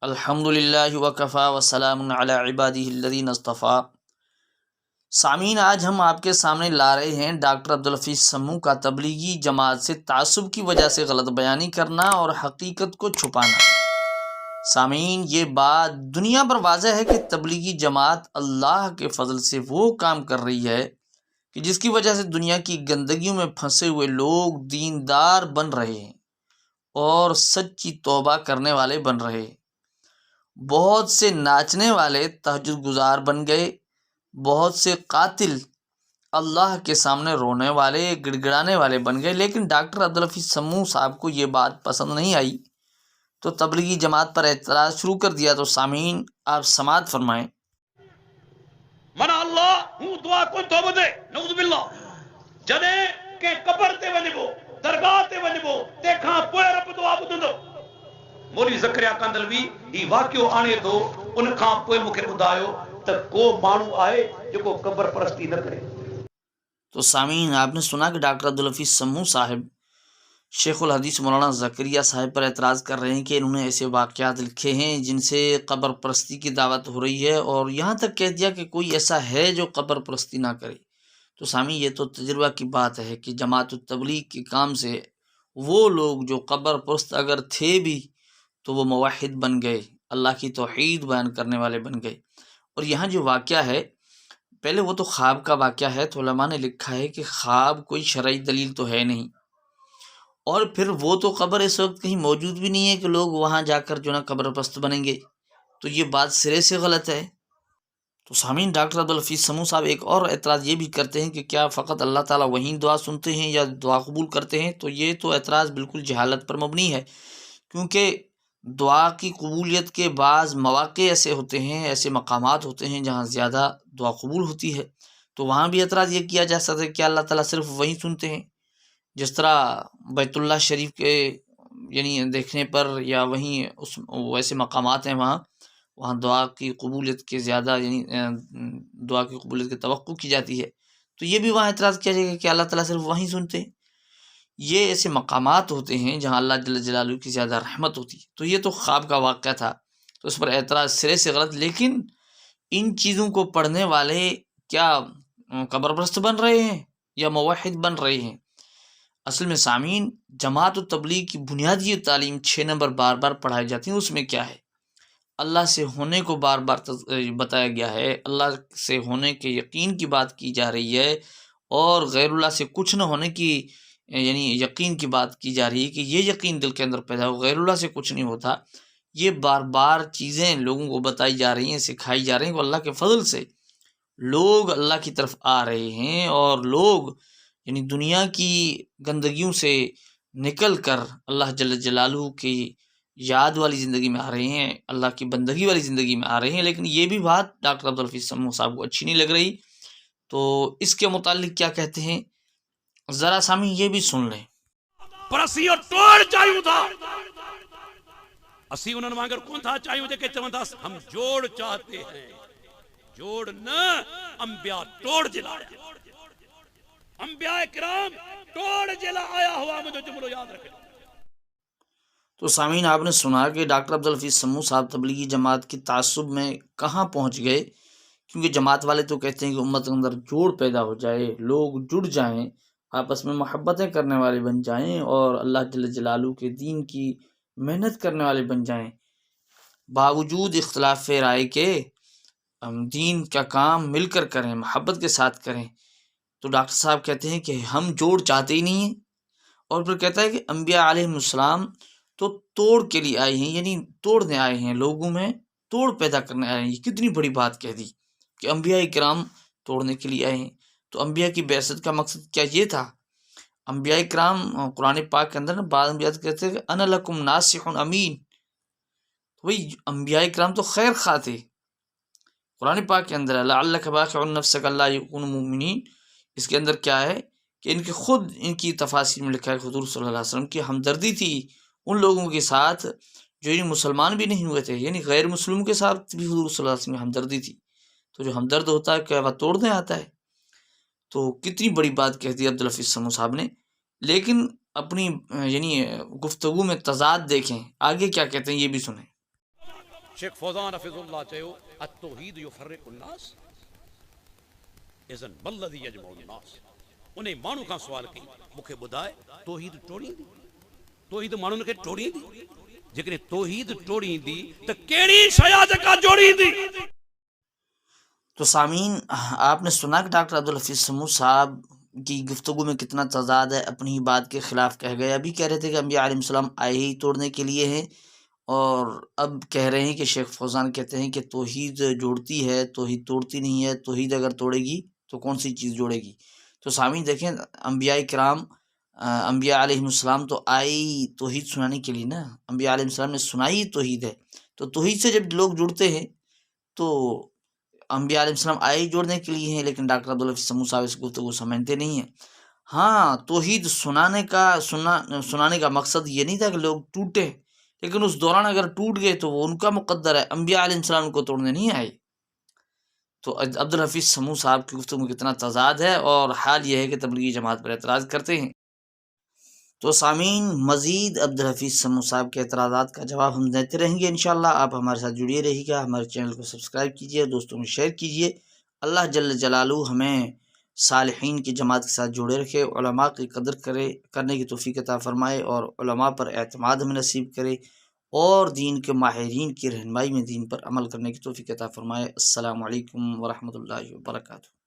الحمد للہ وکفا وسلام علی عبادہ الذین اصطفیٰ۔ سامعین، آج ہم آپ کے سامنے لا رہے ہیں ڈاکٹر عبدالحفیظ سموں کا تبلیغی جماعت سے تعصب کی وجہ سے غلط بیانی کرنا اور حقیقت کو چھپانا۔ سامعین، یہ بات دنیا پر واضح ہے کہ تبلیغی جماعت اللہ کے فضل سے وہ کام کر رہی ہے کہ جس کی وجہ سے دنیا کی گندگیوں میں پھنسے ہوئے لوگ دیندار بن رہے ہیں اور سچی توبہ کرنے والے بن رہے ہیں۔ بہت سے ناچنے والے تہجد گزار بن گئے، بہت سے قاتل اللہ کے سامنے رونے والے گڑ گڑانے والے بن گئے۔ لیکن ڈاکٹر عبدالحفیظ سموں صاحب کو یہ بات پسند نہیں آئی تو تبلیغی جماعت پر اعتراض شروع کر دیا۔ تو سامعین، آپ سماعت فرمائیں۔ منا اللہ ہوں دعا کو تو بدے نعوذ باللہ جنے کہ قبر تے ونبو درگاہ تے ونبو تے کھاں پوئے رب دعا بدندو۔ مولی زکریا کاندلوی ای واقعو آنے دو ان کھاں پوئے مکھے بدایو تے کو مانو آئے جو کو قبر پرستی نہ کرے۔ تو سامعین، آپ نے سنا کہ ڈاکٹر عبدالحفیظ سموں صاحب شیخ الحدیث مولانا زکریا صاحب پر اعتراض کر رہے ہیں کہ انہوں نے ایسے واقعات لکھے ہیں جن سے قبر پرستی کی دعوت ہو رہی ہے، اور یہاں تک کہہ دیا کہ کوئی ایسا ہے جو قبر پرستی نہ کرے۔ تو سامعین، یہ تو تجربہ کی بات ہے کہ جماعت التبلیغ کے کام سے وہ لوگ جو قبر پرست اگر تھے بھی تو وہ موحد بن گئے، اللہ کی توحید بیان کرنے والے بن گئے۔ اور یہاں جو واقعہ ہے، پہلے وہ تو خواب کا واقعہ ہے، تو علماء نے لکھا ہے کہ خواب کوئی شرعی دلیل تو ہے نہیں، اور پھر وہ تو قبر اس وقت کہیں موجود بھی نہیں ہے کہ لوگ وہاں جا کر جو نا قبر پرست بنیں گے، تو یہ بات سرے سے غلط ہے۔ تو سامعین، ڈاکٹر عبدالحفیظ سموں صاحب ایک اور اعتراض یہ بھی کرتے ہیں کہ کیا فقط اللہ تعالیٰ وہیں دعا سنتے ہیں یا دعا قبول کرتے ہیں؟ تو یہ تو اعتراض بالکل جہالت پر مبنی ہے، کیونکہ دعا کی قبولیت کے بعض مواقع ایسے ہوتے ہیں، ایسے مقامات ہوتے ہیں جہاں زیادہ دعا قبول ہوتی ہے، تو وہاں بھی اعتراض یہ کیا جا سکتا ہے کہ اللہ تعالیٰ صرف وہیں سنتے ہیں، جس طرح بیت اللہ شریف کے یعنی دیکھنے پر یا وہیں اس ویسے مقامات ہیں وہاں دعا کی قبولیت کے زیادہ یعنی دعا کی قبولیت کی توقع کی جاتی ہے، تو یہ بھی وہاں اعتراض کیا جائے گا کہ اللہ تعالیٰ صرف وہیں سنتے ہیں۔ یہ ایسے مقامات ہوتے ہیں جہاں اللہ جل جلالہ کی زیادہ رحمت ہوتی ہے۔ تو یہ تو خواب کا واقعہ تھا، تو اس پر اعتراض سرے سے غلط۔ لیکن ان چیزوں کو پڑھنے والے کیا قبر پرست بن رہے ہیں یا موحد بن رہے ہیں؟ اصل میں سامعین، جماعت التبلیغ کی بنیادی تعلیم 6 نمبر بار بار پڑھائی جاتی ہیں، اس میں کیا ہے؟ اللہ سے ہونے کو بار بار بتایا گیا ہے، اللہ سے ہونے کے یقین کی بات کی جا رہی ہے، اور غیر اللہ سے کچھ نہ ہونے کی یعنی یقین کی بات کی جا رہی ہے کہ یہ یقین دل کے اندر پیدا ہو، غیر اللہ سے کچھ نہیں ہوتا۔ یہ بار بار چیزیں لوگوں کو بتائی جا رہی ہیں، سکھائی جا رہی ہیں کہ اللہ کے فضل سے لوگ اللہ کی طرف آ رہے ہیں، اور لوگ یعنی دنیا کی گندگیوں سے نکل کر اللہ جل جلالہ کی یاد والی زندگی میں آ رہے ہیں، اللہ کی بندگی والی زندگی میں آ رہے ہیں۔ لیکن یہ بھی بات ڈاکٹر عبدالحفیظ سموں صاحب کو اچھی نہیں لگ رہی، تو اس کے متعلق کیا کہتے ہیں ذرا سامعین یہ بھی سن لیں۔ پر اسی ٹوڑ چاہیوں تھا، اسی انہوں وانگر کون تھا چاہیوں جے کہ چوندہ ہم جوڑ چاہتے ہیں، جوڑ نہ انبیاء توڑ جلایا، انبیاء کرام توڑ جلا آیا ہوا مجھے جملو یاد رکھے۔ تو سامعین، آپ نے سنا کہ ڈاکٹر عبدالحفیظ سموں صاحب تبلیغی جماعت کی تعصب میں کہاں پہنچ گئے، کیونکہ جماعت والے تو کہتے ہیں کہ امت کے اندر جوڑ پیدا ہو جائے، لوگ جڑ جائیں، آپس میں محبتیں کرنے والے بن جائیں، اور اللہ جل جلالہ کے دین کی محنت کرنے والے بن جائیں، باوجود اختلاف رائے کے ہم دین کا کام مل کر کریں، محبت کے ساتھ کریں۔ تو ڈاکٹر صاحب کہتے ہیں کہ ہم جوڑ چاہتے ہی نہیں ہیں، اور پھر کہتا ہے کہ انبیاء علیہ السلام تو توڑ کے لیے آئے ہیں، یعنی توڑنے آئے ہیں، لوگوں میں توڑ پیدا کرنے آئے ہیں۔ یہ کتنی بڑی بات کہہ دی کہ انبیاء کرام توڑنے کے لیے آئے ہیں۔ تو انبیاء کی بعثت کا مقصد کیا یہ تھا؟ انبیاء کرام قرآن پاک کے اندر بعض انبیاء کہتے ہیں کہ انا لکم ناصح امین، وہی انبیاء کرام تو خیر خواہ تھے۔ قرآن پاک کے اندر لعلک باخع نفسک الا یکونوا مؤمنین، اس کے اندر کیا ہے کہ ان کے خود ان کی تفاسیر میں لکھا ہے کہ حضور صلی اللہ علیہ وسلم کی ہمدردی تھی ان لوگوں کے ساتھ جو یعنی مسلمان بھی نہیں ہوئے تھے، یعنی غیر مسلموں کے ساتھ بھی حضور صلی اللہ علیہ وسلم کی ہمدردی تھی۔ تو جو ہمدرد ہوتا ہے کیا وہ توڑنے آتا ہے؟ تو کتنی بڑی بات کہہ دی عبدالحفیظ سموں صاحب نے۔ لیکن اپنی یعنی گفتگو میں تضاد دیکھیں، آگے کیا کہتے ہیں یہ بھی سنیں۔ شیخ فوزان حفظ اللہ چیو التوحید یفرق الناس اذن بلذی یجمع الناس. انہیں مانو کا سوال کی مکھے بدائے توحید ٹوڑی دی توحید مانو کے ٹوڑی دی جکنے توحید ٹوڑی دی تو کیڑی شیا جکا جوڑی دی. تو سامعین آپ نے سنا کہ ڈاکٹر عبدالحفیظ سمو صاحب کی گفتگو میں کتنا تضاد ہے، اپنی بات کے خلاف کہہ گئے. ابھی کہہ رہے تھے کہ انبیاء علیہ السلام آئے ہی توڑنے کے لیے ہیں، اور اب کہہ رہے ہیں کہ شیخ فوزان کہتے ہیں کہ توحید جوڑتی ہے، توحید توڑتی نہیں ہے. توحید اگر توڑے گی تو کون سی چیز جوڑے گی؟ تو سامعین دیکھیں، انبیاء کرام انبیاء علیہ السلام تو آئی توحید سنانے کے لیے نا، انبیاء علیہ السلام نے سنائی توحید ہے. تو توحید سے جب لوگ جڑتے ہیں تو انبیاء علیہ السلام آئے جوڑنے کے لیے ہیں، لیکن ڈاکٹر عبدالحفیظ سمو صاحب اس گفتگو سمجھتے نہیں ہیں. ہاں، توحید سنانے کا مقصد یہ نہیں تھا کہ لوگ ٹوٹے، لیکن اس دوران اگر ٹوٹ گئے تو وہ ان کا مقدر ہے، انبیاء علیہ السلام کو توڑنے نہیں آئے. تو عبدالحفیظ سمو صاحب کی گفتگو میں کتنا تضاد ہے، اور حال یہ ہے کہ تبلیغی جماعت پر اعتراض کرتے ہیں. تو سامعین مزید عبدالحفیظ سمو صاحب کے اعتراضات کا جواب ہم دیتے رہیں گے انشاءاللہ. آپ ہمارے ساتھ جڑیے رہیے گا، ہمارے چینل کو سبسکرائب کیجیے، دوستوں میں شیئر کیجیے. اللہ جل جلالہ ہمیں صالحین کی جماعت کے ساتھ جوڑے رکھے، علماء کی قدر کرنے کی توفیق عطا فرمائے، اور علماء پر اعتماد ہمیں نصیب کرے، اور دین کے ماہرین کی رہنمائی میں دین پر عمل کرنے کی توفیق عطا فرمائے. السلام علیکم ورحمۃ اللہ وبرکاتہ.